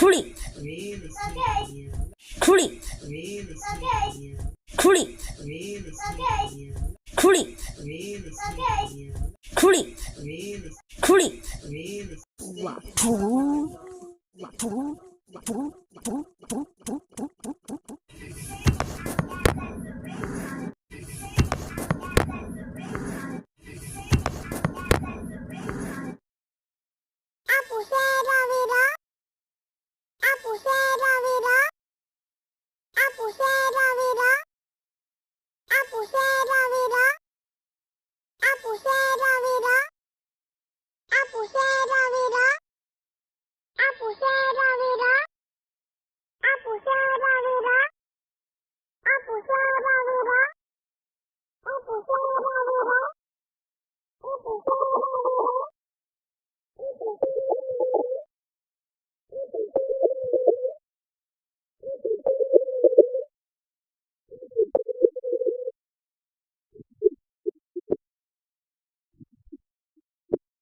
Crudy. Crudy. Crudy. Crudy. Crudy. Crudy. Apusera vida. Apusera vida. Apusera vida. Apusera vida. Apusera vida. Apusera